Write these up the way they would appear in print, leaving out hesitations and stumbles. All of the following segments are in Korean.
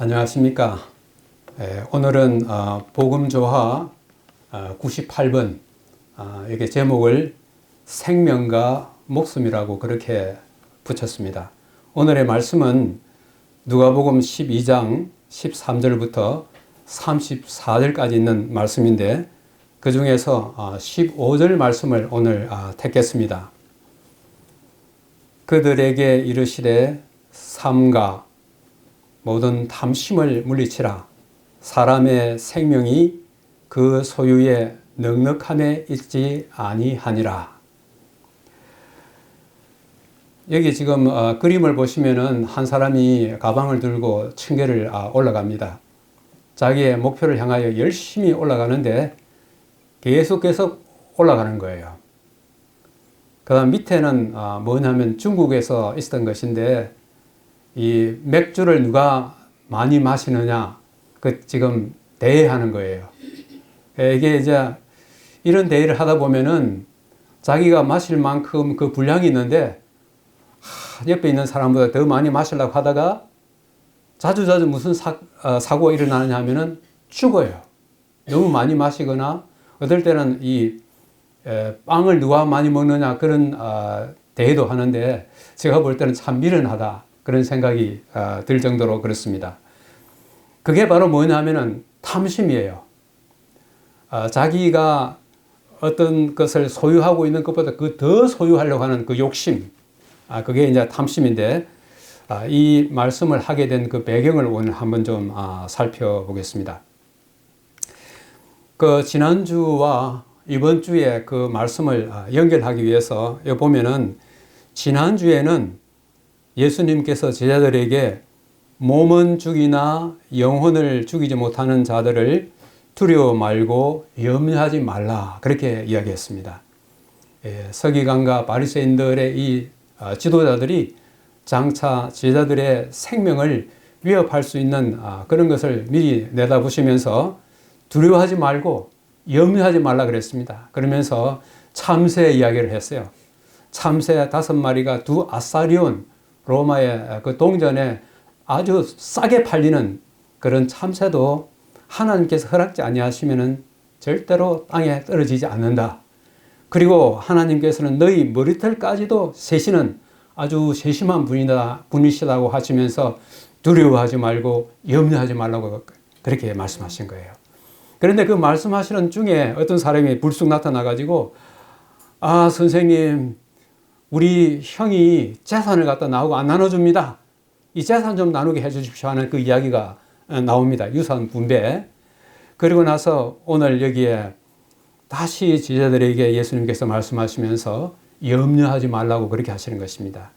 안녕하십니까. 오늘은 복음조화 98번 이게 제목을 생명과 목숨이라고 그렇게 붙였습니다. 오늘의 말씀은 누가복음 12장 13절부터 34절까지 있는 말씀인데 그 중에서 15절 말씀을 오늘 택했습니다. 그들에게 이르시되 삼가 모든 탐심을 물리치라. 사람의 생명이 그 소유의 넉넉함에 있지 아니하니라. 여기 지금 그림을 보시면은 한 사람이 가방을 들고 층계를 올라갑니다. 자기의 목표를 향하여 열심히 올라가는데 계속 올라가는 거예요. 그 다음 밑에는 뭐냐면 중국에서 있었던 것인데 이 맥주를 누가 많이 마시느냐, 지금 대회하는 거예요. 이게 이제 이런 대회를 하다 보면은 자기가 마실 만큼 그 분량이 있는데 옆에 있는 사람보다 더 많이 마시려고 하다가 자주 무슨 사고가 일어나느냐 하면은 죽어요. 너무 많이 마시거나 어떨 때는 이 빵을 누가 많이 먹느냐 그런 대회도 하는데 제가 볼 때는 참 미련하다. 그런 생각이 들 정도로 그렇습니다. 그게 바로 뭐냐면은 탐심이에요. 자기가 어떤 것을 소유하고 있는 것보다 그 더 소유하려고 하는 그 욕심. 그게 이제 탐심인데, 이 말씀을 하게 된 그 배경을 오늘 한번 좀 살펴보겠습니다. 그 지난주와 이번 주에 그 말씀을 연결하기 위해서 여기 보면은 지난주에는 예수님께서 제자들에게 몸은 죽이나 영혼을 죽이지 못하는 자들을 두려워 말고 염려하지 말라 그렇게 이야기했습니다. 서기관과 바리새인들의 이 지도자들이 장차 제자들의 생명을 위협할 수 있는 그런 것을 미리 내다보시면서 두려워하지 말고 염려하지 말라 그랬습니다. 그러면서 참새 이야기를 했어요. 참새 5마리가 두 아사리온 로마의 그 동전에 아주 싸게 팔리는 그런 참새도 하나님께서 허락지 아니하시면은 절대로 땅에 떨어지지 않는다. 그리고 하나님께서는 너희 머리털까지도 세시는 아주 세심한 분이시다고 하시면서 두려워하지 말고 염려하지 말라고 그렇게 말씀하신 거예요. 그런데 그 말씀하시는 중에 어떤 사람이 불쑥 나타나가지고 선생님 우리 형이 재산을 갖다 나하고 안 나눠줍니다. 이 재산 좀 나누게 해주십시오 하는 그 이야기가 나옵니다. 유산 분배. 그리고 나서 오늘 여기에 다시 제자들에게 예수님께서 말씀하시면서 염려하지 말라고 그렇게 하시는 것입니다.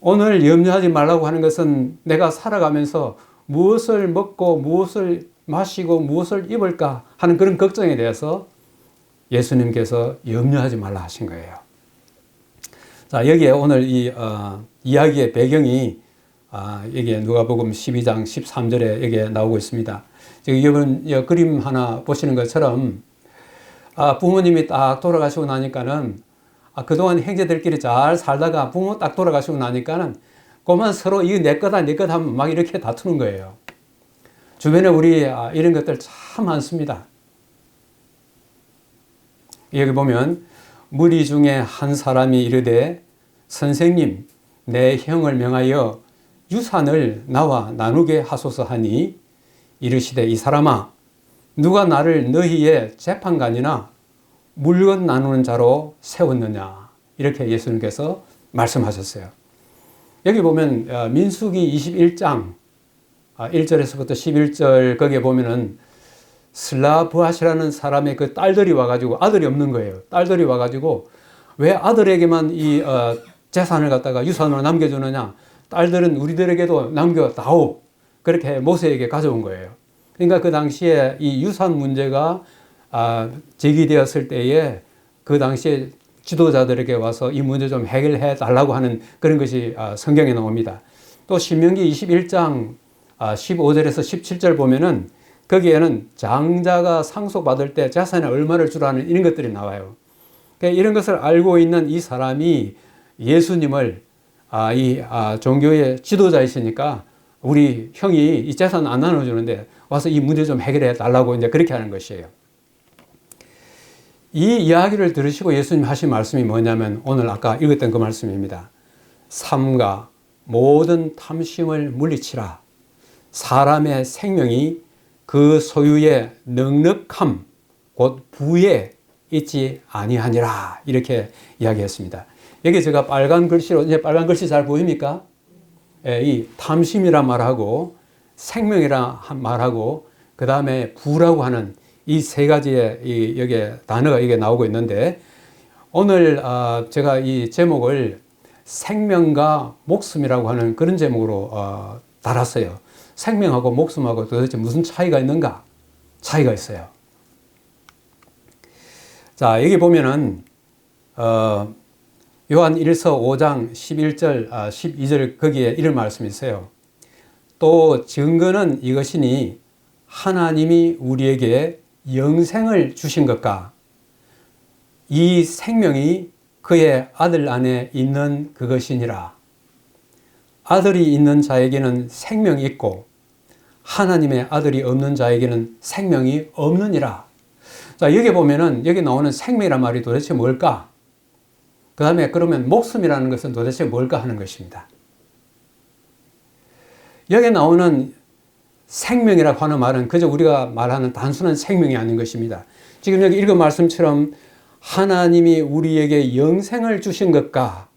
오늘 염려하지 말라고 하는 것은 내가 살아가면서 무엇을 먹고 무엇을 마시고 무엇을 입을까 하는 그런 걱정에 대해서 예수님께서 염려하지 말라 하신 거예요. 자, 여기에 오늘 이 이야기의 배경이 여기에 누가복음 12장 13절에 여기에 나오고 있습니다. 지금 이번 그림 하나 보시는 것처럼 부모님이 딱 돌아가시고 나니까는 그동안 형제들끼리 잘 살다가 부모 딱 돌아가시고 나니까는 그만 서로 이거 내 거다 내 거다 하면 막 이렇게 다투는 거예요. 주변에 우리 이런 것들 참 많습니다. 여기 보면 무리 중에 한 사람이 이르되 선생님 내 형을 명하여 유산을 나와 나누게 하소서 하니 이르시되 이 사람아 누가 나를 너희의 재판관이나 물건 나누는 자로 세웠느냐 이렇게 예수님께서 말씀하셨어요. 여기 보면 민수기 21장 1절에서부터 11절 거기에 보면은 슬라브앗이라는 사람의 그 딸들이 와가지고 아들이 없는 거예요. 딸들이 와가지고 왜 아들에게만 이 재산을 갖다가 유산으로 남겨주느냐? 딸들은 우리들에게도 남겨다오. 그렇게 모세에게 가져온 거예요. 그러니까 그 당시에 이 유산 문제가 제기되었을 때에 그 당시에 지도자들에게 와서 이 문제 좀 해결해 달라고 하는 그런 것이 성경에 나옵니다. 또 신명기 21장 15절에서 17절 보면은 거기에는 장자가 상속받을 때 재산에 얼마를 주라는 이런 것들이 나와요. 그러니까 이런 것을 알고 있는 이 사람이 예수님을 이 종교의 지도자이시니까 우리 형이 이 재산 안 나눠주는데 와서 이 문제 좀 해결해 달라고 이제 그렇게 하는 것이에요. 이 이야기를 들으시고 예수님 하신 말씀이 뭐냐면 오늘 아까 읽었던 그 말씀입니다. 삼가 모든 탐심을 물리치라. 사람의 생명이 그 소유의 넉넉함 곧 부에 있지 아니하니라. 이렇게 이야기했습니다. 여기 제가 빨간 글씨로, 이제 빨간 글씨 잘 보입니까? 예, 이 탐심이란 말하고 생명이란 말하고 그 다음에 부라고 하는 이 세 가지의 여기 단어가 이게 나오고 있는데 오늘 제가 이 제목을 생명과 목숨이라고 하는 그런 제목으로 달았어요. 생명하고 목숨하고 도대체 무슨 차이가 있는가? 차이가 있어요. 자, 여기 보면은 요한 1서 5장 11절, 12절 거기에 이런 말씀이 있어요. 또 증거는 이것이니 하나님이 우리에게 영생을 주신 것과 이 생명이 그의 아들 안에 있는 그것이니라. 아들이 있는 자에게는 생명이 있고 하나님의 아들이 없는 자에게는 생명이 없느니라. 자, 여기 보면은 여기 나오는 생명이란 말이 도대체 뭘까? 그 다음에 그러면 목숨이라는 것은 도대체 뭘까 하는 것입니다. 여기 나오는 생명이라고 하는 말은 그저 우리가 말하는 단순한 생명이 아닌 것입니다. 지금 여기 읽은 말씀처럼 하나님이 우리에게 영생을 주신 것과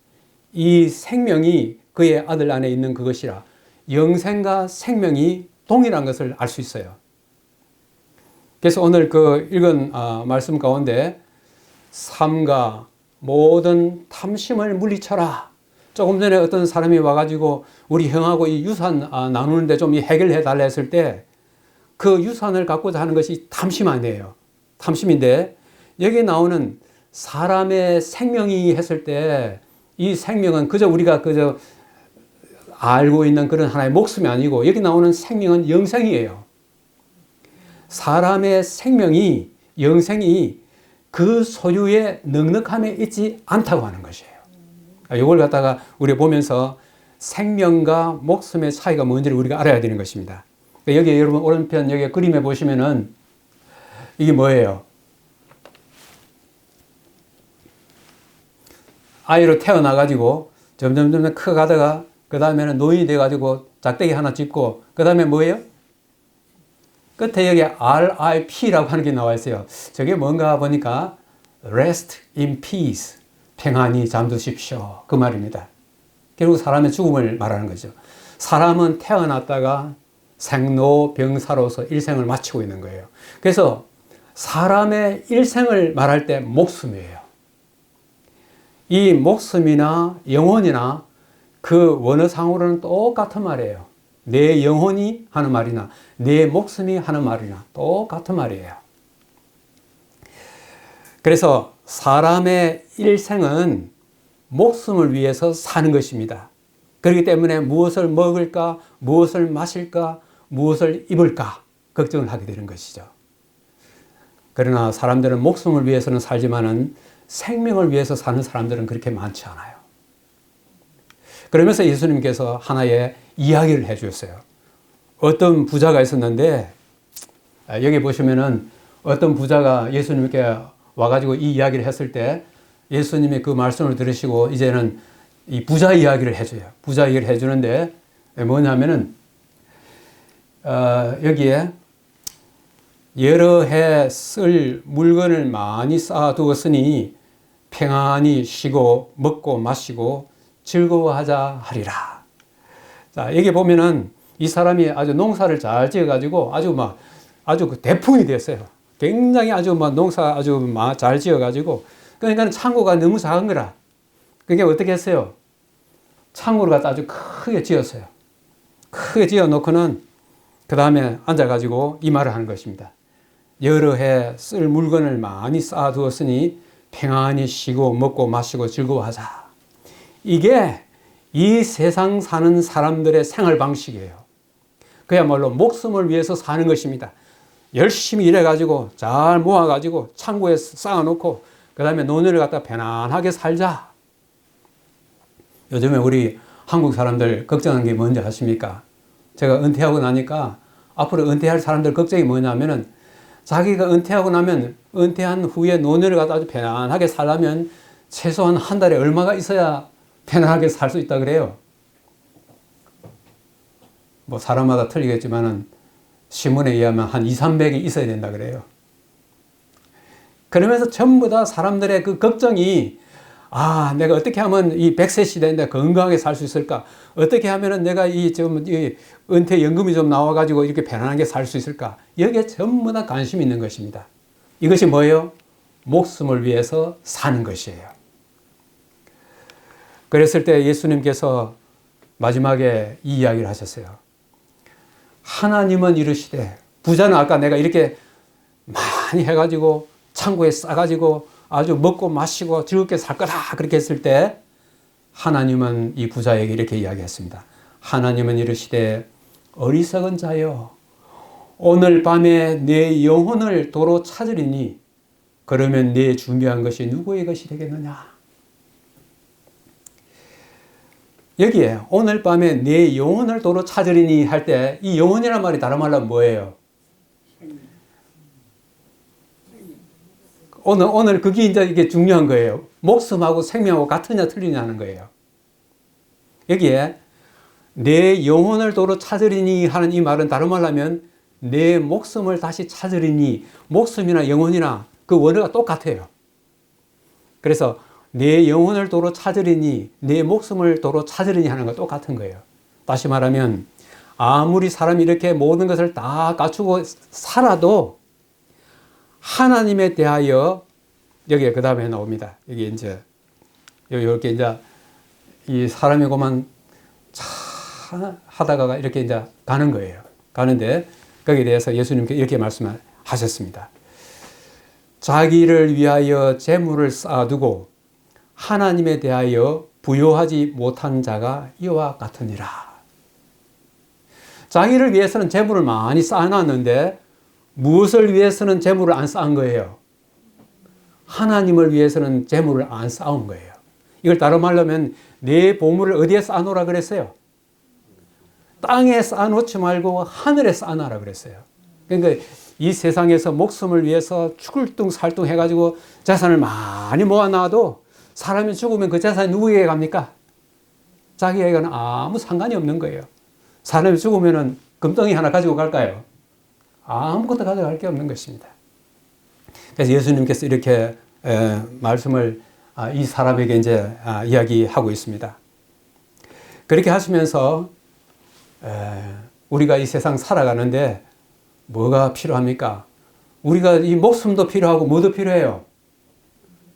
이 생명이 그의 아들 안에 있는 그것이라. 영생과 생명이 동일한 것을 알 수 있어요. 그래서 오늘 그 읽은 말씀 가운데 삼가 모든 탐심을 물리쳐라. 조금 전에 어떤 사람이 와가지고 우리 형하고 이 유산 나누는데 좀 해결해 달라 했을 때 그 유산을 갖고자 하는 것이 탐심 아니에요. 탐심인데 여기 나오는 사람의 생명이 했을 때 이 생명은 그저 우리가 그저 알고 있는 그런 하나의 목숨이 아니고 여기 나오는 생명은 영생이에요. 사람의 생명이, 영생이 그 소유의 넉넉함에 있지 않다고 하는 것이에요. 이걸 갖다가 우리 보면서 생명과 목숨의 차이가 뭔지를 우리가 알아야 되는 것입니다. 여기 여러분 오른편 여기 그림에 보시면은 이게 뭐예요? 아이로 태어나가지고 점점 커가다가 그 다음에는 노인이 돼가지고 작대기 하나 짚고 그 다음에 뭐예요? 끝에 여기 RIP라고 하는 게 나와 있어요. 저게 뭔가 보니까 Rest in Peace. 평안히 잠드십시오. 그 말입니다. 결국 사람의 죽음을 말하는 거죠. 사람은 태어났다가 생로병사로서 일생을 마치고 있는 거예요. 그래서 사람의 일생을 말할 때 목숨이에요. 이 목숨이나 영혼이나 그 원어상으로는 똑같은 말이에요. 내 영혼이 하는 말이나 내 목숨이 하는 말이나 똑같은 말이에요. 그래서 사람의 일생은 목숨을 위해서 사는 것입니다. 그렇기 때문에 무엇을 먹을까, 무엇을 마실까, 무엇을 입을까 걱정을 하게 되는 것이죠. 그러나 사람들은 목숨을 위해서는 살지만은 생명을 위해서 사는 사람들은 그렇게 많지 않아요. 그러면서 예수님께서 하나의 이야기를 해주셨어요. 어떤 부자가 있었는데 여기 보시면은 어떤 부자가 예수님께 와가지고 이 이야기를 했을 때 예수님이 그 말씀을 들으시고 이제는 이 부자 이야기를 해줘요. 부자 이야기를 해주는데 뭐냐면은 여기에 여러 해 쓸 물건을 많이 쌓아두었으니 평안히 쉬고 먹고 마시고 즐거워하자 하리라. 자, 여기 보면은 이 사람이 아주 농사를 잘 지어가지고 아주 그 대풍이 됐어요. 굉장히 아주 농사 아주 잘 지어가지고 그러니까 창고가 너무 작은 거라. 그러니까 어떻게 했어요? 창고를 갖다 아주 크게 지었어요. 크게 지어 놓고는 그 다음에 앉아가지고 이 말을 하는 것입니다. 여러 해 쓸 물건을 많이 쌓아두었으니 평안히 쉬고 먹고 마시고 즐거워하자. 이게 이 세상 사는 사람들의 생활 방식이에요. 그야말로 목숨을 위해서 사는 것입니다. 열심히 일해가지고 잘 모아가지고 창고에 쌓아놓고 그 다음에 노년을 갖다 편안하게 살자. 요즘에 우리 한국 사람들 걱정하는 게 뭔지 아십니까? 제가 은퇴하고 나니까 앞으로 은퇴할 사람들 걱정이 뭐냐면은 자기가 은퇴하고 나면 은퇴한 후에 노년을 갖다 아주 편안하게 살려면 최소한 한 달에 얼마가 있어야 편안하게 살 수 있다 그래요. 뭐 사람마다 틀리겠지만은 신문에 의하면 한 2, 300이 있어야 된다 그래요. 그러면서 전부 다 사람들의 그 걱정이 내가 어떻게 하면 이 100세 시대인데 건강하게 살 수 있을까? 어떻게 하면은 내가 이 은퇴 연금이 좀 나와가지고 이렇게 편안하게 살 수 있을까? 여기에 전부 다 관심이 있는 것입니다. 이것이 뭐예요? 목숨을 위해서 사는 것이에요. 그랬을 때 예수님께서 마지막에 이 이야기를 하셨어요. 하나님은 이르시되, 부자는 아까 내가 이렇게 많이 해가지고 창고에 싸가지고 아주 먹고 마시고 즐겁게 살 거다 그렇게 했을 때 하나님은 이 부자에게 이렇게 이야기했습니다. 하나님은 이르시되 어리석은 자여 오늘 밤에 내 영혼을 도로 찾으리니 그러면 내 준비한 것이 누구의 것이 되겠느냐. 여기에 오늘 밤에 내 영혼을 도로 찾으리니 할 때 이 영혼이란 말이 다른 말로 뭐예요? 오늘 그게 이제 이게 중요한 거예요. 목숨하고 생명하고 같으냐 틀리냐는 거예요. 여기에 내 영혼을 도로 찾으리니 하는 이 말은 다른 말로 하면 내 목숨을 다시 찾으리니, 목숨이나 영혼이나 그 원어가 똑같아요. 그래서 내 영혼을 도로 찾으리니, 내 목숨을 도로 찾으리니 하는 거 똑같은 거예요. 다시 말하면 아무리 사람이 이렇게 모든 것을 다 갖추고 살아도 하나님에 대하여, 여기에 그 다음에 나옵니다. 여기 이제 이렇게 이제 이 사람이 그만 하다가 이렇게 이제 가는 거예요. 가는데 거기에 대해서 예수님께 이렇게 말씀하셨습니다. 자기를 위하여 재물을 쌓아두고 하나님에 대하여 부요하지 못한 자가 이와 같으니라. 자기를 위해서는 재물을 많이 쌓아놨는데 무엇을 위해서는 재물을 안 쌓은 거예요? 하나님을 위해서는 재물을 안 쌓은 거예요. 이걸 다른 말로 하면 내 보물을 어디에 쌓아놓으라 그랬어요? 땅에 쌓아놓지 말고 하늘에 쌓아놔라 그랬어요. 그러니까 이 세상에서 목숨을 위해서 출동살동 해가지고 재산을 많이 모아놔도 사람이 죽으면 그 재산이 누구에게 갑니까? 자기에게는 아무 상관이 없는 거예요. 사람이 죽으면 금덩이 하나 가지고 갈까요? 아무것도 가져갈 게 없는 것입니다. 그래서 예수님께서 이렇게 말씀을 이 사람에게 이제 이야기하고 있습니다. 그렇게 하시면서 우리가 이 세상 살아가는데 뭐가 필요합니까? 우리가 이 목숨도 필요하고 뭐도 필요해요?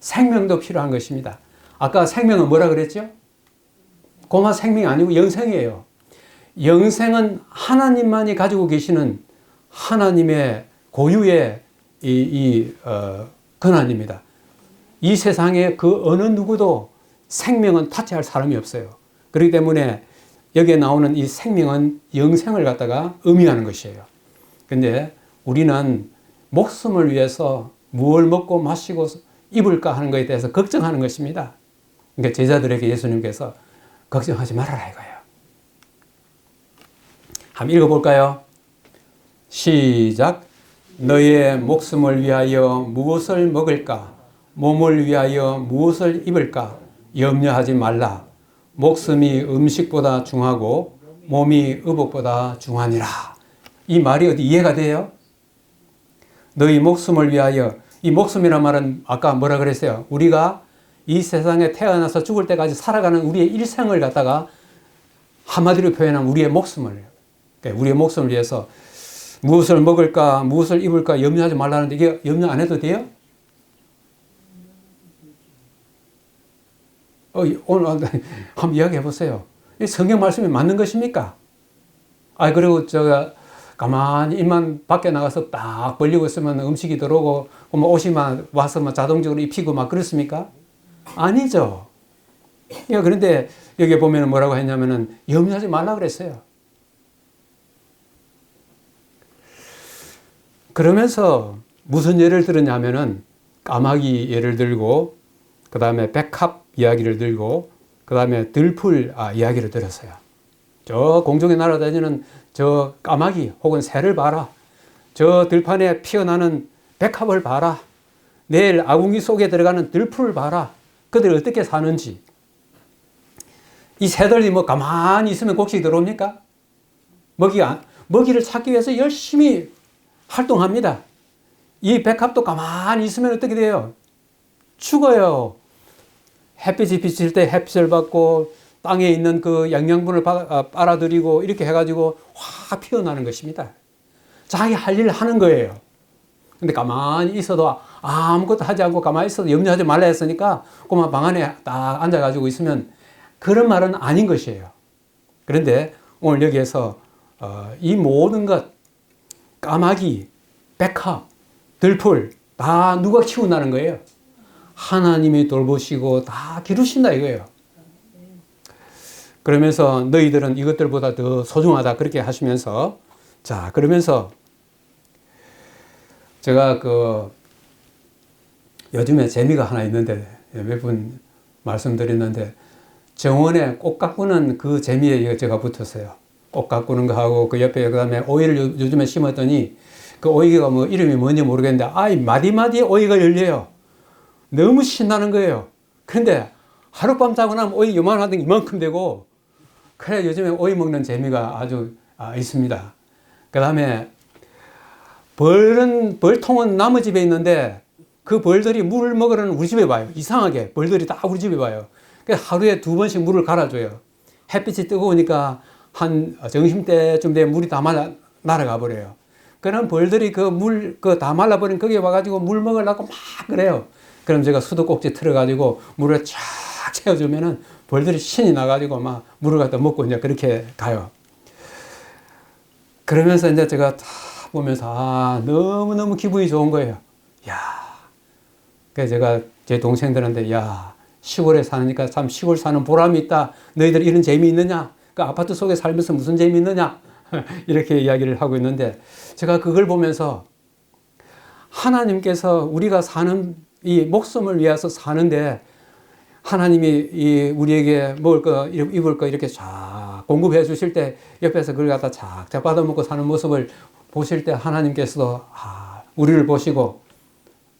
생명도 필요한 것입니다. 아까 생명은 뭐라 그랬죠? 고마 생명이 아니고 영생이에요. 영생은 하나님만이 가지고 계시는 하나님의 고유의 권한입니다. 이 세상에 그 어느 누구도 생명은 타치할 사람이 없어요. 그렇기 때문에 여기에 나오는 이 생명은 영생을 갖다가 의미하는 것이에요. 근데 우리는 목숨을 위해서 무엇을 먹고 마시고 입을까 하는 것에 대해서 걱정하는 것입니다. 그러니까 제자들에게 예수님께서 걱정하지 말아라 이거예요. 한번 읽어볼까요? 시작. 너의 목숨을 위하여 무엇을 먹을까? 몸을 위하여 무엇을 입을까? 염려하지 말라. 목숨이 음식보다 중하고 몸이 의복보다 중하니라. 이 말이 어디 이해가 돼요? 너희 목숨을 위하여, 이 목숨이란 말은 아까 뭐라 그랬어요? 우리가 이 세상에 태어나서 죽을 때까지 살아가는 우리의 일생을 갖다가 한마디로 표현하면 우리의 목숨을, 우리의 목숨을 위해서 무엇을 먹을까, 무엇을 입을까 염려하지 말라는데 이게 염려 안 해도 돼요? 오늘 한번 이야기해 보세요. 이 성경 말씀이 맞는 것입니까? 그리고 제가 가만히 입만 밖에 나가서 딱 벌리고 있으면 음식이 들어오고 뭐 옷이 막 와서 막 자동적으로 입히고 막 그렇습니까? 아니죠. 그런데 여기 보면 뭐라고 했냐면은 염려하지 말라 그랬어요. 그러면서 무슨 예를 들었냐면은 까마귀 예를 들고 그 다음에 백합 이야기를 들고 그 다음에 들풀 이야기를 들었어요. 저 공중에 날아다니는 저 까마귀 혹은 새를 봐라. 저 들판에 피어나는 백합을 봐라. 내일 아궁이 속에 들어가는 들풀을 봐라. 그들이 어떻게 사는지. 이 새들이 뭐 가만히 있으면 곡식이 들어옵니까? 먹이를 찾기 위해서 열심히 활동합니다. 이 백합도 가만히 있으면 어떻게 돼요? 죽어요. 햇빛이 비칠 때 햇빛을 받고 땅에 있는 그 영양분을 빨아들이고 이렇게 해가지고 확 피어나는 것입니다. 자기 할 일을 하는 거예요. 근데 가만히 있어도 아무것도 하지 않고 가만히 있어도 염려하지 말라 했으니까 꼬마 방 안에 딱 앉아가지고 있으면 그런 말은 아닌 것이에요. 그런데 오늘 여기에서 이 모든 것, 까마귀, 백합, 들풀 다 누가 키운다는 거예요? 하나님이 돌보시고 다 기르신다 이거예요. 그러면서 너희들은 이것들보다 더 소중하다 그렇게 하시면서, 자, 그러면서 제가 요즘에 재미가 하나 있는데 몇 번 말씀드렸는데 정원에 꽃 가꾸는 그 재미에 제가 붙었어요. 꽃 가꾸는 거 하고 그 옆에 그다음에 오이를 요즘에 심었더니 그 오이가 뭐 이름이 뭔지 모르겠는데 마디마디에 오이가 열려요. 너무 신나는 거예요. 그런데 하룻밤 자고 나면 오이 요만하던 이만큼 되고 그래 요즘에 오이 먹는 재미가 아주 있습니다. 그 다음에 벌통은 남의 집에 있는데 그 벌들이 물을 먹으러는 우리 집에 와요. 이상하게 벌들이 다 우리 집에 와요. 그래서 하루에 2번씩 물을 갈아줘요. 햇빛이 뜨거우니까 한 점심때쯤 되면 물이 다 날아가 버려요. 그럼 벌들이 다 말라버린 거기에 와가지고 물 먹으려고 막 그래요. 그럼 제가 수도꼭지 틀어가지고 물을 쫙 채워주면은 벌들이 신이 나가지고 막 물을 갖다 먹고 이제 그렇게 가요. 그러면서 이제 제가 다 보면서 너무너무 기분이 좋은 거예요. 야, 그래서 제가 제 동생들한테 시골에 사니까 참 시골 사는 보람이 있다. 너희들 이런 재미 있느냐? 그 아파트 속에 살면서 무슨 재미 있느냐? 이렇게 이야기를 하고 있는데 제가 그걸 보면서 하나님께서 우리가 사는 이 목숨을 위해서 사는데 하나님이 우리에게 먹을 거, 입을 거 이렇게 쫙 공급해 주실 때 옆에서 그걸 갖다 착착 받아먹고 사는 모습을 보실 때 하나님께서도 우리를 보시고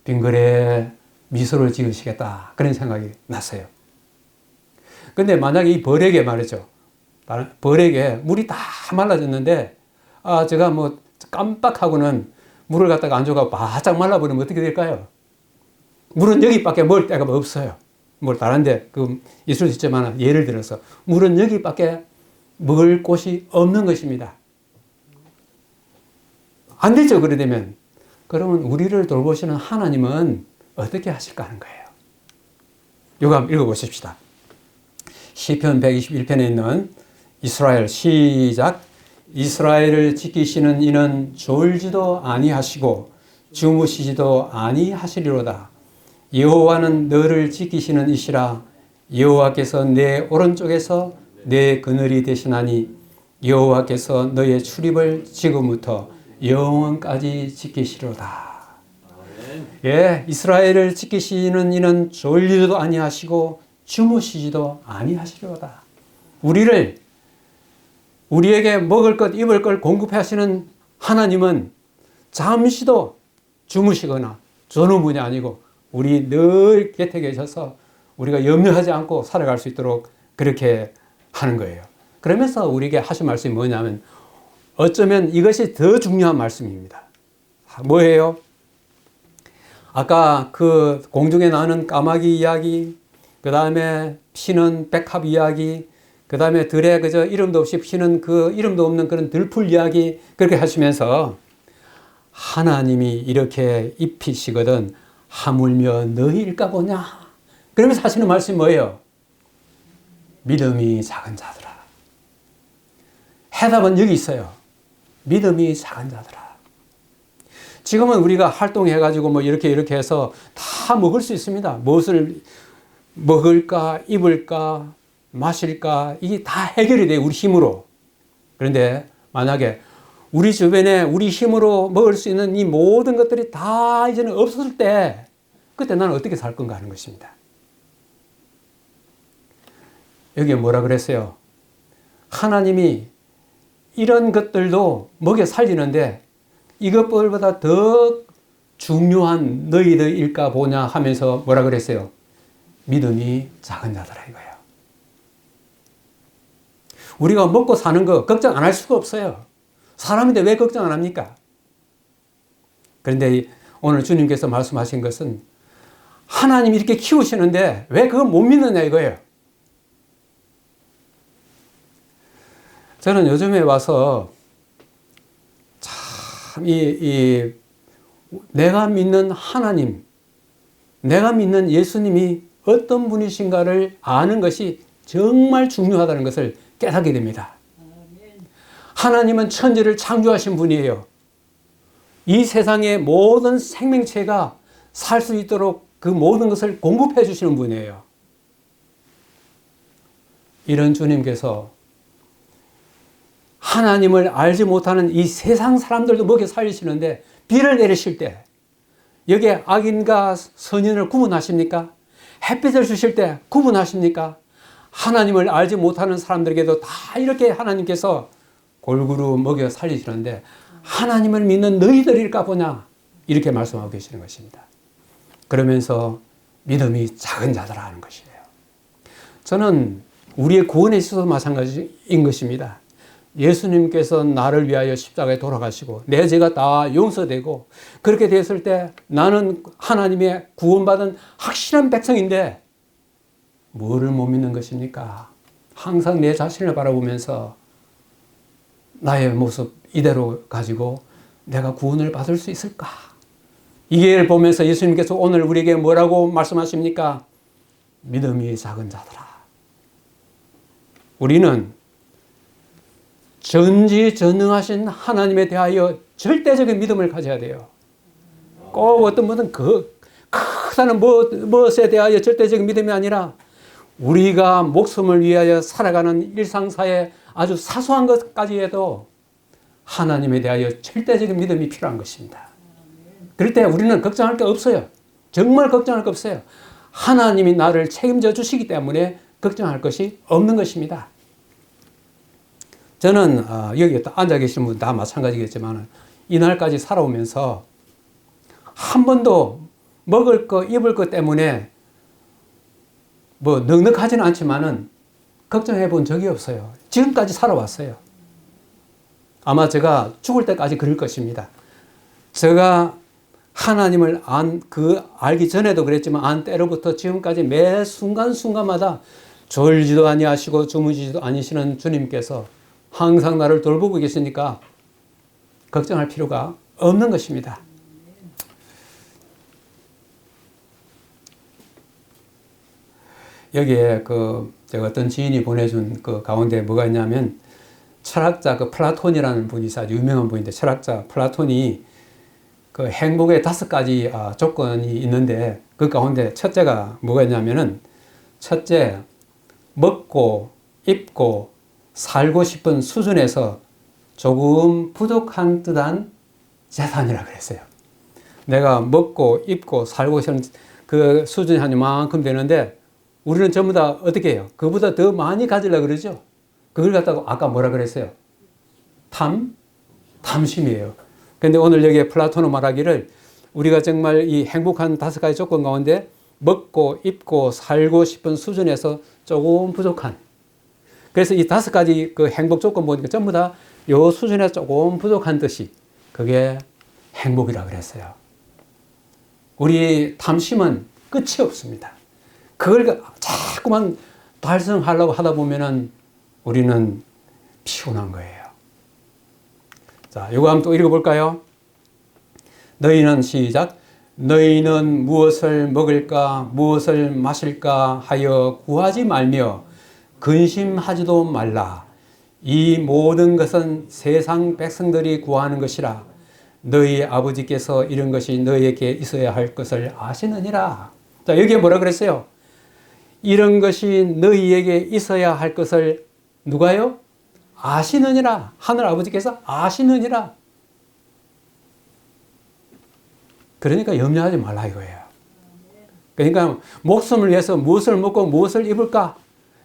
빙그레 미소를 지으시겠다 그런 생각이 났어요. 근데 만약에 이 벌에게 말이죠. 벌에게 물이 다 말라졌는데 제가 뭐 깜빡하고는 물을 갖다가 안 줘가 바짝 말라버리면 어떻게 될까요? 물은 여기밖에 먹을 데가 없어요. 뭐 다른 데 있을 수 있지만 예를 들어서 물은 여기밖에 먹을 곳이 없는 것입니다. 안 되죠. 그래 되면. 그러면 우리를 돌보시는 하나님은 어떻게 하실까 하는 거예요. 이거 한번 읽어보십시다. 시편 121편에 있는 이스라엘 시작. 이스라엘을 지키시는 이는 졸지도 아니하시고 주무시지도 아니하시리로다. 여호와는 너를 지키시는 이시라. 여호와께서 내 오른쪽에서 내 그늘이 되시나니 여호와께서 너의 출입을 지금부터 영원까지 지키시리로다. 예, 이스라엘을 지키시는 이는 졸리지도 아니하시고 주무시지도 아니하시리로다. 우리에게 먹을 것, 입을 걸 공급하시는 하나님은 잠시도 주무시거나 저는 분이 아니고 우리 늘 곁에 계셔서 우리가 염려하지 않고 살아갈 수 있도록 그렇게 하는 거예요. 그러면서 우리에게 하신 말씀이 뭐냐면 어쩌면 이것이 더 중요한 말씀입니다. 뭐예요? 아까 그 공중에 나는 까마귀 이야기, 그 다음에 피는 백합 이야기, 그 다음에 들에 그저 이름도 없이 피는 그 이름도 없는 그런 들풀 이야기 그렇게 하시면서 하나님이 이렇게 입히시거든 하물며 너희일까 보냐. 그러면서 하시는 말씀이 뭐예요? 믿음이 작은 자들아. 해답은 여기 있어요. 믿음이 작은 자들아. 지금은 우리가 활동해가지고 뭐 이렇게 해서 다 먹을 수 있습니다. 무엇을 먹을까, 입을까, 마실까, 이게 다 해결이 돼요. 우리 힘으로. 그런데 만약에 우리 주변에 우리 힘으로 먹을 수 있는 이 모든 것들이 다 이제는 없었을 때 그때 나는 어떻게 살 건가 하는 것입니다. 여기에 뭐라 그랬어요? 하나님이 이런 것들도 먹여 살리는데 이것보다 더 중요한 너희들일까 보냐 하면서 뭐라 그랬어요? 믿음이 작은 자들아 이거예요. 우리가 먹고 사는 거 걱정 안 할 수가 없어요. 사람인데 왜 걱정 안 합니까? 그런데 오늘 주님께서 말씀하신 것은 하나님이 이렇게 키우시는데 왜 그걸 못 믿느냐 이거예요. 저는 요즘에 와서 참 내가 믿는 하나님, 내가 믿는 예수님이 어떤 분이신가를 아는 것이 정말 중요하다는 것을 깨닫게 됩니다. 하나님은 천지를 창조하신 분이에요. 이 세상의 모든 생명체가 살 수 있도록 그 모든 것을 공급해 주시는 분이에요. 이런 주님께서 하나님을 알지 못하는 이 세상 사람들도 먹여 살리시는데 비를 내리실 때 여기에 악인과 선인을 구분하십니까? 햇빛을 주실 때 구분하십니까? 하나님을 알지 못하는 사람들에게도 다 이렇게 하나님께서 골고루 먹여 살리시는데 하나님을 믿는 너희들일까 보냐 이렇게 말씀하고 계시는 것입니다. 그러면서 믿음이 작은 자들아 하는 것이에요. 저는 우리의 구원에 있어서 마찬가지인 것입니다. 예수님께서 나를 위하여 십자가에 돌아가시고 내 죄가 다 용서되고 그렇게 됐을 때 나는 하나님의 구원받은 확실한 백성인데 뭐를 못 믿는 것입니까? 항상 내 자신을 바라보면서 나의 모습 이대로 가지고 내가 구원을 받을 수 있을까? 이걸 보면서 예수님께서 오늘 우리에게 뭐라고 말씀하십니까? 믿음이 작은 자들아. 우리는 전지전능하신 하나님에 대하여 절대적인 믿음을 가져야 돼요. 꼭 어떤 분은 크다는 무엇에 대하여 절대적인 믿음이 아니라 우리가 목숨을 위하여 살아가는 일상사의 아주 사소한 것까지 해도 하나님에 대하여 절대적인 믿음이 필요한 것입니다. 그럴 때 우리는 걱정할 게 없어요. 정말 걱정할 게 없어요. 하나님이 나를 책임져 주시기 때문에 걱정할 것이 없는 것입니다. 저는 여기 앉아 계신 분 다 마찬가지겠지만 이날까지 살아오면서 한 번도 먹을 거 입을 것 때문에 뭐 넉넉하지는 않지만은 걱정해 본 적이 없어요. 지금까지 살아왔어요. 아마 제가 죽을 때까지 그럴 것입니다. 제가 하나님을 알기 전에도 그랬지만 안 때로부터 지금까지 매 순간순간마다 졸지도 아니하시고 주무시지도 아니시는 주님께서 항상 나를 돌보고 계시니까 걱정할 필요가 없는 것입니다. 여기에 제가 어떤 지인이 보내준 그 가운데 뭐가 있냐면 철학자 플라톤이라는 분이 아주 유명한 분인데 철학자 플라톤이 그 행복의 5가지 조건이 있는데 그 가운데 첫째가 뭐가 있냐면은 첫째, 먹고 입고 살고 싶은 수준에서 조금 부족한 듯한 재산이라 그랬어요. 내가 먹고 입고 살고 싶은 그 수준이 한 이만큼 되는데 우리는 전부 다 어떻게 해요? 그보다 더 많이 가지려고 그러죠? 그걸 갖다가 아까 뭐라 그랬어요? 탐심이에요. 그런데 오늘 여기에 플라톤은 말하기를 우리가 정말 이 행복한 5가지 조건 가운데 먹고 입고 살고 싶은 수준에서 조금 부족한, 그래서 이 5가지 그 행복 조건 보니까 전부 다 요 수준에 조금 부족한 듯이 그게 행복이라 그랬어요. 우리 탐심은 끝이 없습니다. 그걸 자꾸만 달성하려고 하다 보면은 우리는 피곤한 거예요. 자, 이거 한번 또 읽어볼까요? 너희는 시작. 너희는 무엇을 먹을까, 무엇을 마실까 하여 구하지 말며 근심하지도 말라. 이 모든 것은 세상 백성들이 구하는 것이라. 너희 아버지께서 이런 것이 너희에게 있어야 할 것을 아시느니라. 자, 여기에 뭐라 그랬어요? 이런 것이 너희에게 있어야 할 것을 누가요? 아시느니라. 하늘 아버지께서 아시느니라. 그러니까 염려하지 말라 이거예요. 그러니까 목숨을 위해서 무엇을 먹고 무엇을 입을까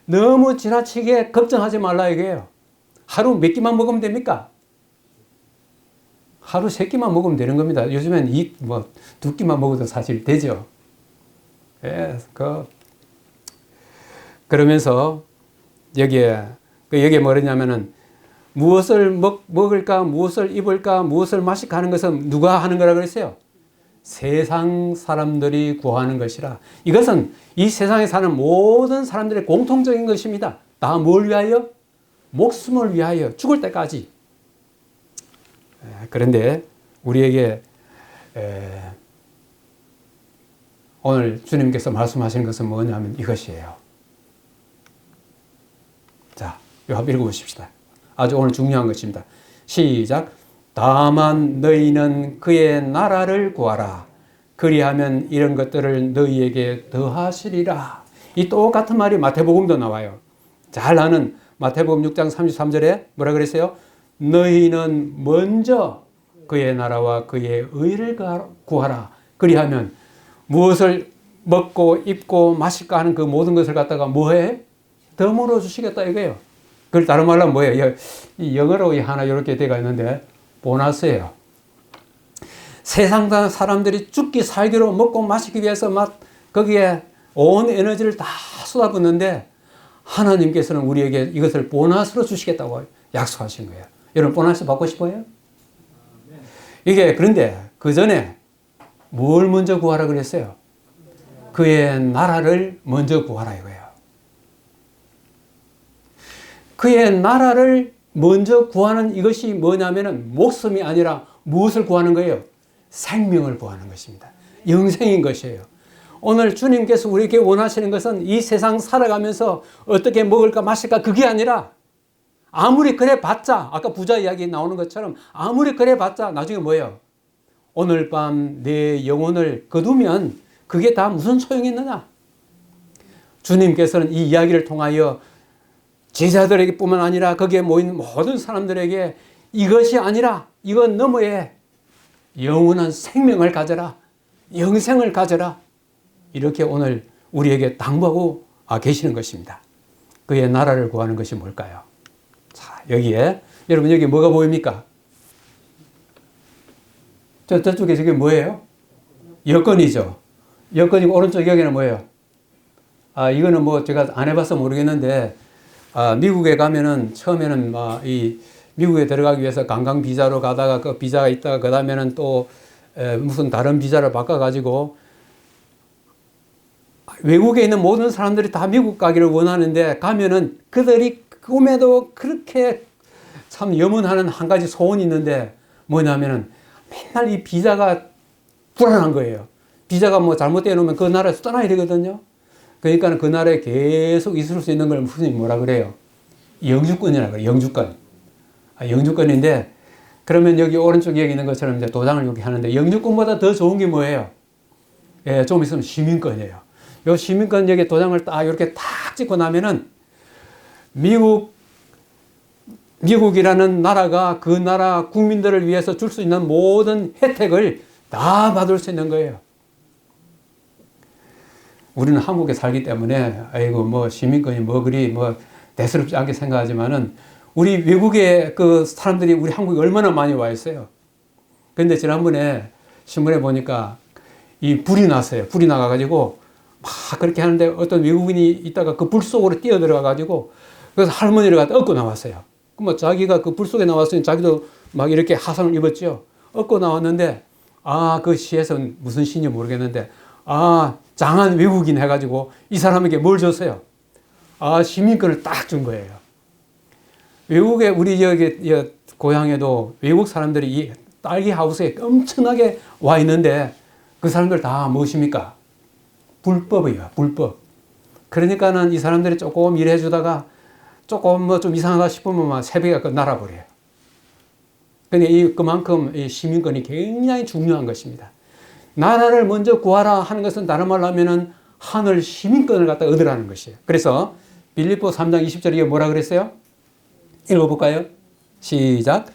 너무 지나치게 걱정하지 말라 이거예요. 하루 몇 끼만 먹으면 됩니까? 하루 3끼만 먹으면 되는 겁니다. 요즘엔 뭐 2끼만 먹어도 사실 되죠. 예, 그러면서 여기에 뭐냐면은 무엇을 먹을까, 무엇을 입을까, 무엇을 마실까 하는 것은 누가 하는 거라 그랬어요? 세상 사람들이 구하는 것이라. 이것은 이 세상에 사는 모든 사람들의 공통적인 것입니다. 다 뭘 위하여? 목숨을 위하여 죽을 때까지. 그런데 우리에게 오늘 주님께서 말씀하시는 것은 뭐냐면 이것이에요. 자, 요 한번 읽어보십시다. 아주 오늘 중요한 것입니다. 시작. 다만 너희는 그의 나라를 구하라. 그리하면 이런 것들을 너희에게 더하시리라. 이 똑같은 말이 마태복음도 나와요. 잘 아는 마태복음 6장 33절에 뭐라 그랬어요? 너희는 먼저 그의 나라와 그의 의를 구하라. 그리하면 무엇을 먹고 입고 마실까 하는 그 모든 것을 갖다가 뭐해? 덤으로 주시겠다 이거예요. 그걸 다른 말로 하면 뭐예요? 이 영어로 하나 이렇게 되어 있는데 보너스예요. 세상 사람들이 죽기 살기로 먹고 마시기 위해서 막 거기에 온 에너지를 다 쏟아붓는데 하나님께서는 우리에게 이것을 보너스로 주시겠다고 약속하신 거예요. 여러분 보너스 받고 싶어요? 이게 그런데 그 전에 뭘 먼저 구하라 그랬어요? 그의 나라를 먼저 구하라 이거예요. 그의 나라를 먼저 구하는 이것이 뭐냐면은 목숨이 아니라 무엇을 구하는 거예요? 생명을 구하는 것입니다. 영생인 것이에요. 오늘 주님께서 우리에게 원하시는 것은 이 세상 살아가면서 어떻게 먹을까 마실까 그게 아니라 아무리 그래 봤자 아까 부자 이야기 나오는 것처럼 아무리 그래 봤자 나중에 뭐예요? 오늘 밤 내 영혼을 거두면 그게 다 무슨 소용이 있느냐? 주님께서는 이 이야기를 통하여 제자들에게 뿐만 아니라 거기에 모인 모든 사람들에게 이것이 아니라 이건 너머에 영원한 생명을 가져라. 영생을 가져라. 이렇게 오늘 우리에게 당부하고 계시는 것입니다. 그의 나라를 구하는 것이 뭘까요? 자, 여기에 여러분 여기 뭐가 보입니까? 저쪽에 저게 뭐예요? 여건이죠. 여건이고 오른쪽 여기는 뭐예요? 이거는 뭐 제가 안 해봐서 모르겠는데 미국에 가면은 처음에는 이 미국에 들어가기 위해서 관광 비자로 가다가 그 비자가 있다가 그 다음에는 또 무슨 다른 비자를 바꿔가지고 외국에 있는 모든 사람들이 다 미국 가기를 원하는데 가면은 그들이 꿈에도 그렇게 참 염원하는 한 가지 소원이 있는데 뭐냐면은 맨날 이 비자가 불안한 거예요. 비자가 뭐 잘못되어 놓으면 그 나라에서 떠나야 되거든요. 그러니까 그 나라에 계속 있을 수 있는 걸 무슨 뭐라 그래요? 영주권이라고 그래요. 영주권. 영주권인데 그러면 여기 오른쪽에 여기 있는 것처럼 이제 도장을 이렇게 하는데 영주권보다 더 좋은 게 뭐예요? 예, 좀 있으면 시민권이에요. 요 시민권 여기 도장을 딱 이렇게 탁 찍고 나면은 미국이라는 나라가 그 나라 국민들을 위해서 줄 수 있는 모든 혜택을 다 받을 수 있는 거예요. 우리는 한국에 살기 때문에 아이고 뭐 시민권이 뭐 그리 뭐 대수롭지 않게 생각하지만은 우리 외국에 그 사람들이 우리 한국에 얼마나 많이 와 있어요. 그런데 지난번에 신문에 보니까 이 불이 났어요. 불이 나가가지고 막 그렇게 하는데 어떤 외국인이 있다가 그 불 속으로 뛰어 들어가가지고 그래서 할머니를 갖다 얻고 나왔어요. 그럼 자기가 그 불 속에 나왔으니 자기도 막 이렇게 화상을 입었죠. 얻고 나왔는데 그 시에서는 무슨 시인지 모르겠는데 장한 외국인 해가지고 이 사람에게 뭘 줬어요? 시민권을 딱 준 거예요. 외국에 우리 여기 고향에도 외국 사람들이 이 딸기 하우스에 엄청나게 와 있는데 그 사람들 다 무엇입니까? 불법이에요. 불법. 그러니까는 이 사람들이 조금 일해주다가 조금 뭐 좀 이상하다 싶으면 막 새벽에 날아버려요. 그러니까 그만큼 이 시민권이 굉장히 중요한 것입니다. 나라를 먼저 구하라 하는 것은 다른 말로 하면은 하늘 시민권을 갖다 얻으라는 것이에요. 그래서 빌립보 3장 20절에 뭐라 그랬어요? 읽어볼까요? 시작.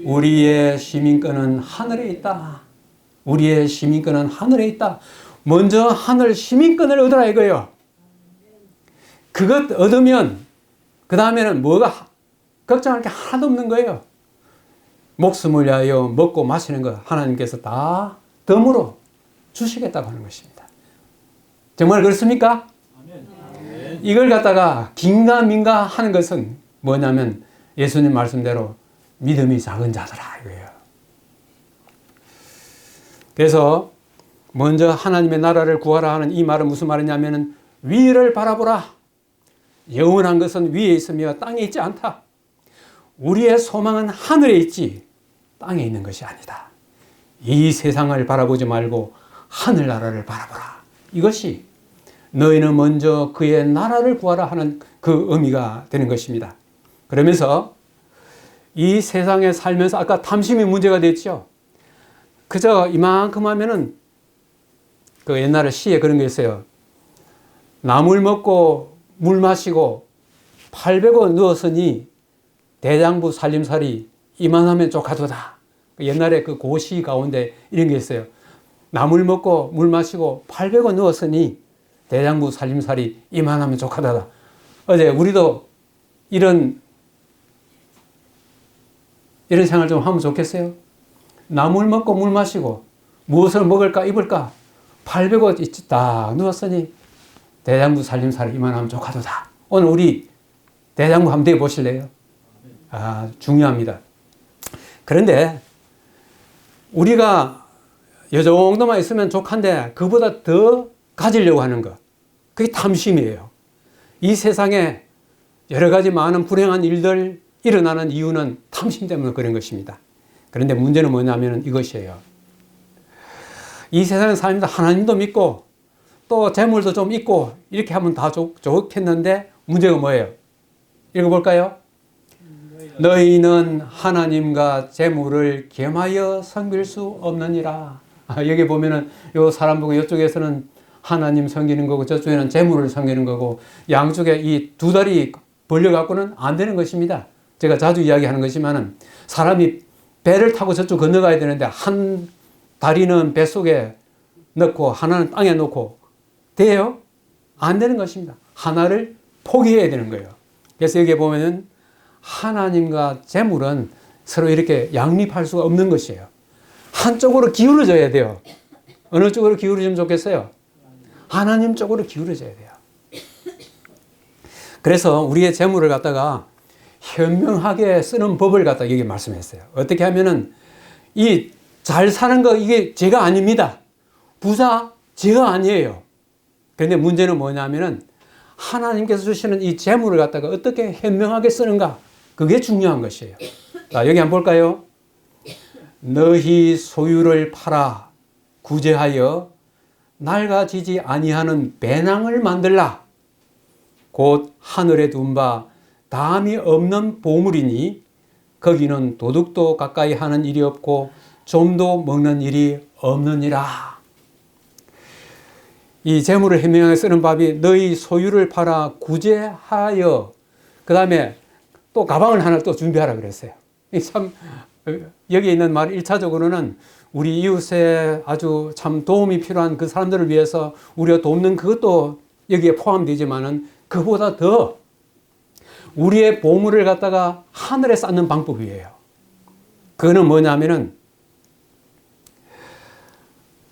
우리의 시민권은 하늘에 있다. 우리의 시민권은 하늘에 있다. 먼저 하늘 시민권을 얻으라 이거예요. 그것 얻으면 그 다음에는 뭐가 걱정할 게 하나도 없는 거예요. 목숨을 위하여 먹고 마시는 거 하나님께서 다 덤으로 주시겠다고 하는 것입니다. 정말 그렇습니까? 이걸 갖다가 긴가민가 하는 것은 뭐냐면 예수님 말씀대로 믿음이 작은 자더라 이거예요. 그래서 먼저 하나님의 나라를 구하라 하는 이 말은 무슨 말이냐면 위를 바라보라. 영원한 것은 위에 있으며 땅에 있지 않다. 우리의 소망은 하늘에 있지 땅에 있는 것이 아니다. 이 세상을 바라보지 말고 하늘나라를 바라보라. 이것이 너희는 먼저 그의 나라를 구하라 하는 그 의미가 되는 것입니다. 그러면서 이 세상에 살면서 아까 탐심이 문제가 됐죠. 그저 이만큼 하면은 그 옛날에 시에 그런 게 있어요. 나물 먹고 물 마시고 800원 넣었으니 대장부 살림살이 이만하면 족하도다. 옛날에 그 고시 가운데 이런 게 있어요. 나물 먹고 물 마시고 800원 넣었으니 대장부 살림살이 이만하면 족하다. 어제 우리도 이런 생활 좀 하면 좋겠어요? 나물 먹고 물 마시고 무엇을 먹을까 입을까 800원 딱 넣었으니 대장부 살림살이 이만하면 족하도다. 오늘 우리 대장부 한번 되어 보실래요? 중요합니다. 그런데 우리가 이 정도만 있으면 족한데 그보다 더 가지려고 하는 것, 그게 탐심이에요. 이 세상에 여러 가지 많은 불행한 일들 일어나는 이유는 탐심 때문에 그런 것입니다. 그런데 문제는 뭐냐면 이것이에요. 이 세상에 사람들 하나님도 믿고 또 재물도 좀 있고 이렇게 하면 다 좋겠는데 문제가 뭐예요? 읽어볼까요? 너희는 하나님과 재물을 겸하여 섬길 수 없느니라. 여기 보면은 요 사람 보고 이쪽에서는 하나님 섬기는 거고 저쪽에는 재물을 섬기는 거고 양쪽에 이 두 다리 벌려갖고는 안 되는 것입니다. 제가 자주 이야기하는 것이면은 사람이 배를 타고 저쪽 건너가야 되는데 한 다리는 뱃속에 넣고 하나는 땅에 놓고 돼요? 안 되는 것입니다. 하나를 포기해야 되는 거예요. 그래서 여기 보면은 하나님과 재물은 서로 이렇게 양립할 수가 없는 것이에요. 한쪽으로 기울어져야 돼요. 어느 쪽으로 기울어지면 좋겠어요? 하나님 쪽으로 기울어져야 돼요. 그래서 우리의 재물을 갖다가 현명하게 쓰는 법을 갖다 여기 말씀했어요. 어떻게 하면은 이 잘 사는 거 이게 제가 아닙니다. 부자 제가 아니에요. 그런데 문제는 뭐냐면은 하나님께서 주시는 이 재물을 갖다가 어떻게 현명하게 쓰는가, 그게 중요한 것이에요. 자, 여기 한번 볼까요? 너희 소유를 팔아 구제하여 낡아지지 아니하는 배낭을 만들라. 곧 하늘에 둔 바 담이 없는 보물이니 거기는 도둑도 가까이 하는 일이 없고 좀도 먹는 일이 없느니라. 이 재물을 현명하게 쓰는 법이 너희 소유를 팔아 구제하여, 그 다음에 또 가방을 하나 또 준비하라 그랬어요. 참 여기 있는 말 1차적으로는 우리 이웃에 아주 참 도움이 필요한 그 사람들을 위해서 우리가 돕는 그것도 여기에 포함되지만은 그보다 더 우리의 보물을 갖다가 하늘에 쌓는 방법이에요. 그거는 뭐냐면은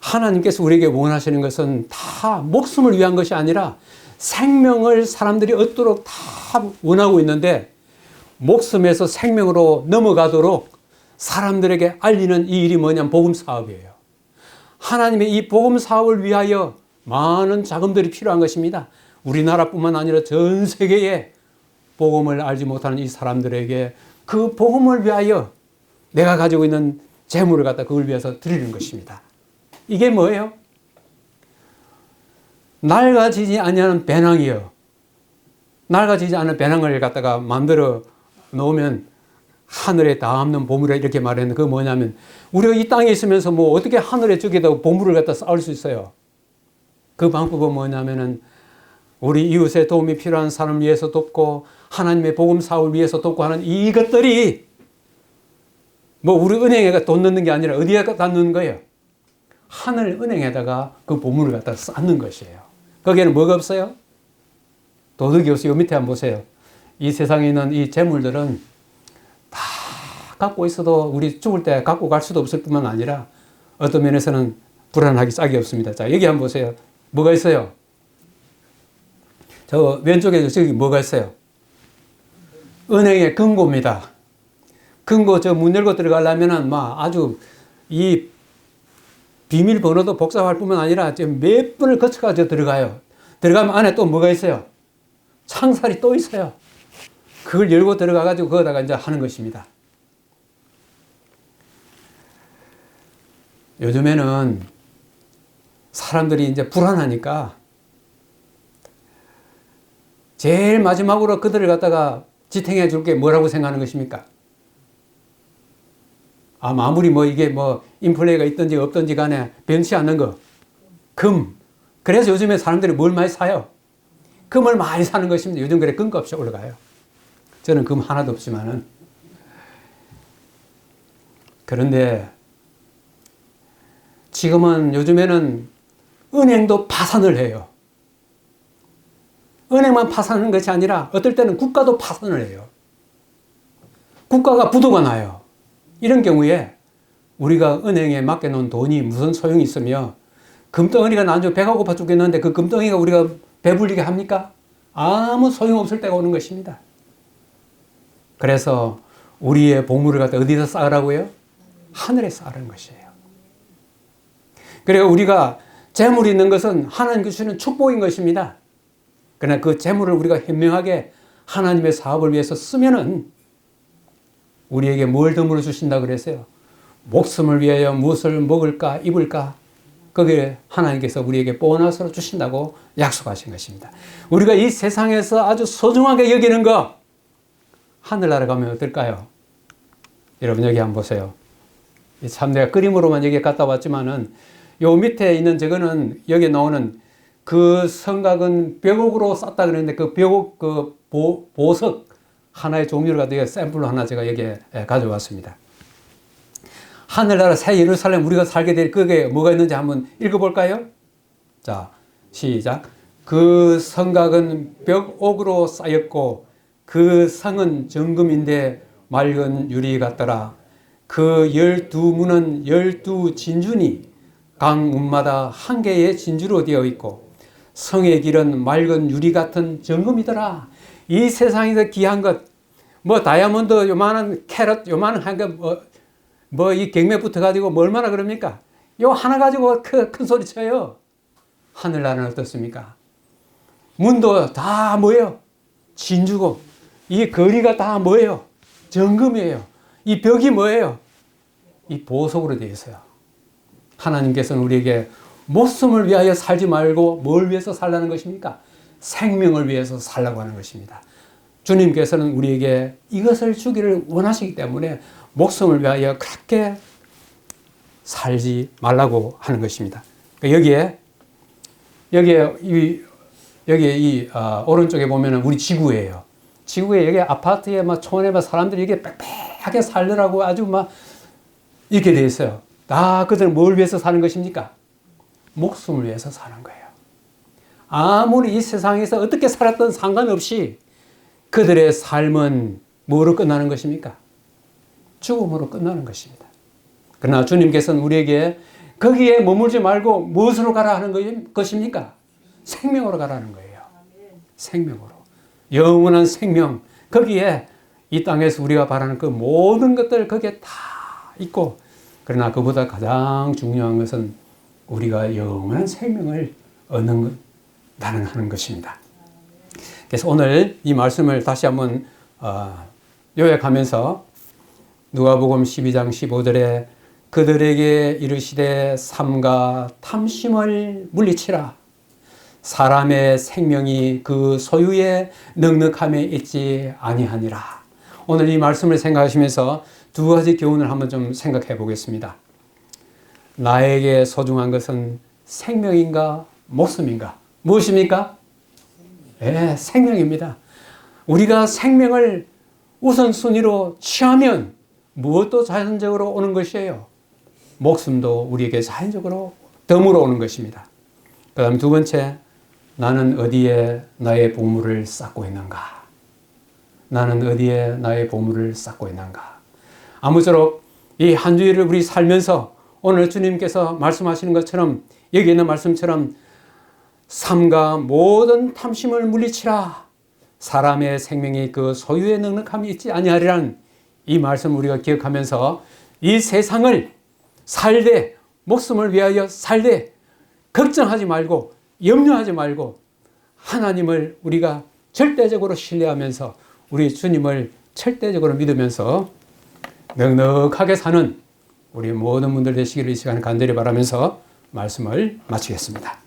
하나님께서 우리에게 원하시는 것은 다 목숨을 위한 것이 아니라 생명을 사람들이 얻도록 다 원하고 있는데 목숨에서 생명으로 넘어가도록 사람들에게 알리는 이 일이 뭐냐면 복음 사업이에요. 하나님의 이 복음 사업을 위하여 많은 자금들이 필요한 것입니다. 우리나라뿐만 아니라 전 세계에 복음을 알지 못하는 이 사람들에게 그 복음을 위하여 내가 가지고 있는 재물을 갖다 그걸 위해서 드리는 것입니다. 이게 뭐예요? 낡아지지 아니하는 배낭이요. 낡아지지 않은 배낭을 갖다가 만들어 놓으면 하늘에 닿는 보물을 이렇게 말했는데 그거 뭐냐면 우리가 이 땅에 있으면서 뭐 어떻게 하늘에 저기다 보물을 갖다 쌓을 수 있어요? 그 방법은 뭐냐면은 우리 이웃의 도움이 필요한 사람을 위해서 돕고 하나님의 복음 사업을 위해서 돕고 하는 이것들이 뭐 우리 은행에 돈 넣는 게 아니라 어디에 갖다 넣는 거예요? 하늘 은행에다가 그 보물을 갖다 쌓는 것이에요. 거기에는 뭐가 없어요? 도둑이 없어요. 밑에 한번 보세요. 이 세상에 있는 이 재물들은 갖고 있어도 우리 죽을 때 갖고 갈 수도 없을 뿐만 아니라 어떤 면에서는 불안하기 짝이 없습니다. 자, 여기 한번 보세요. 뭐가 있어요? 저 왼쪽에 저기 뭐가 있어요? 은행의 금고입니다. 금고 저 문 열고 들어가려면은 막 아주 이 비밀번호도 복잡할 뿐만 아니라 지금 몇 번을 거쳐가지고 들어가요. 들어가면 안에 또 뭐가 있어요? 창살이 또 있어요. 그걸 열고 들어가가지고 거기다가 이제 하는 것입니다. 요즘에는 사람들이 이제 불안하니까 제일 마지막으로 그들을 갖다가 지탱해 줄 게 뭐라고 생각하는 것입니까? 아무리 뭐 이게 뭐 인플레가 있든지 없든지 간에 변치 않는 거. 금. 그래서 요즘에 사람들이 뭘 많이 사요? 금을 많이 사는 것입니다. 요즘 그래 금값이 올라가요. 저는 금 하나도 없지만은. 그런데 지금은 요즘에는 은행도 파산을 해요. 은행만 파산하는 것이 아니라 어떨 때는 국가도 파산을 해요. 국가가 부도가 나요. 이런 경우에 우리가 은행에 맡겨놓은 돈이 무슨 소용이 있으며 금덩어리가 나중에 배가 고파 죽겠는데 그 금덩이가 우리가 배불리게 합니까? 아무 소용없을 때가 오는 것입니다. 그래서 우리의 보물을 갖다 어디서 쌓으라고요? 하늘에 쌓으라는 것이에요. 그리고 우리가 재물이 있는 것은 하나님께 주시는 축복인 것입니다. 그러나 그 재물을 우리가 현명하게 하나님의 사업을 위해서 쓰면은 우리에게 뭘 더 물어주신다 그랬어요? 목숨을 위하여 무엇을 먹을까 입을까? 거기에 하나님께서 우리에게 보너스로 주신다고 약속하신 것입니다. 우리가 이 세상에서 아주 소중하게 여기는 거 하늘나라 가면 어떨까요? 여러분 여기 한번 보세요. 참 내가 그림으로만 여기 갔다 왔지만은 요 밑에 있는 저거는 여기 나오는 그 성곽은 벽옥으로 쌌다 그랬는데 그 벽옥 그 보석 하나의 종류를 가지고 샘플로 하나 제가 여기에 가져왔습니다. 하늘나라 새 예루살렘 우리가 살게 될 그게 뭐가 있는지 한번 읽어볼까요? 자, 시작. 그 성곽은 벽옥으로 쌓였고 그 성은 정금인데 맑은 유리 같더라. 그 12문은 12진주니 각 문마다 한 개의 진주로 되어 있고 성의 길은 맑은 유리 같은 정금이더라. 이 세상에서 귀한 것, 뭐 다이아몬드 요만한 캐럿 요만한 한 것, 뭐 이 경매 붙어가지고 뭐 얼마나 그럽니까? 요 하나 가지고 큰 소리 쳐요. 하늘나라는 어떻습니까? 문도 다 뭐예요? 진주고 이 거리가 다 뭐예요? 정금이에요. 이 벽이 뭐예요? 이 보석으로 되어 있어요. 하나님께서는 우리에게 목숨을 위하여 살지 말고 뭘 위해서 살라는 것입니까? 생명을 위해서 살라고 하는 것입니다. 주님께서는 우리에게 이것을 주기를 원하시기 때문에 목숨을 위하여 그렇게 살지 말라고 하는 것입니다. 여기에 이 오른쪽에 보면은 우리 지구예요. 지구에 여기 아파트에 막 촌에 막 사람들이 이게 빽빽하게 살더라고 아주 막 이렇게 돼 있어요. 다 그들은 뭘 위해서 사는 것입니까? 목숨을 위해서 사는 거예요. 아무리 이 세상에서 어떻게 살았던 상관없이 그들의 삶은 뭐로 끝나는 것입니까? 죽음으로 끝나는 것입니다. 그러나 주님께서는 우리에게 거기에 머물지 말고 무엇으로 가라 하는 것입니까? 생명으로 가라는 거예요. 생명으로. 영원한 생명. 거기에 이 땅에서 우리가 바라는 그 모든 것들 거기에 다 있고 그러나 그보다 가장 중요한 것은 우리가 영원한 생명을 얻는다는 하는 것입니다. 그래서 오늘 이 말씀을 다시 한번 요약하면서 누가복음 12장 15절에 그들에게 이르시되 삼가 탐심을 물리치라. 사람의 생명이 그 소유의 넉넉함에 있지 아니하니라. 오늘 이 말씀을 생각하시면서 두 가지 교훈을 한번 좀 생각해 보겠습니다. 나에게 소중한 것은 생명인가 목숨인가? 무엇입니까? 네, 생명입니다. 우리가 생명을 우선순위로 취하면 무엇도 자연적으로 오는 것이에요. 목숨도 우리에게 자연적으로 덤으로 오는 것입니다. 그 다음 두 번째, 나는 어디에 나의 보물을 쌓고 있는가? 나는 어디에 나의 보물을 쌓고 있는가? 아무쪼록 이 한 주일을 우리 살면서 오늘 주님께서 말씀하시는 것처럼 여기 있는 말씀처럼 삼가 모든 탐심을 물리치라. 사람의 생명이 그 소유에 넉넉함이 있지 아니하리라는 이 말씀 우리가 기억하면서 이 세상을 살되 목숨을 위하여 살되 걱정하지 말고 염려하지 말고 하나님을 우리가 절대적으로 신뢰하면서 우리 주님을 절대적으로 믿으면서 넉넉하게 사는 우리 모든 분들 되시기를 이 시간 간절히 바라면서 말씀을 마치겠습니다.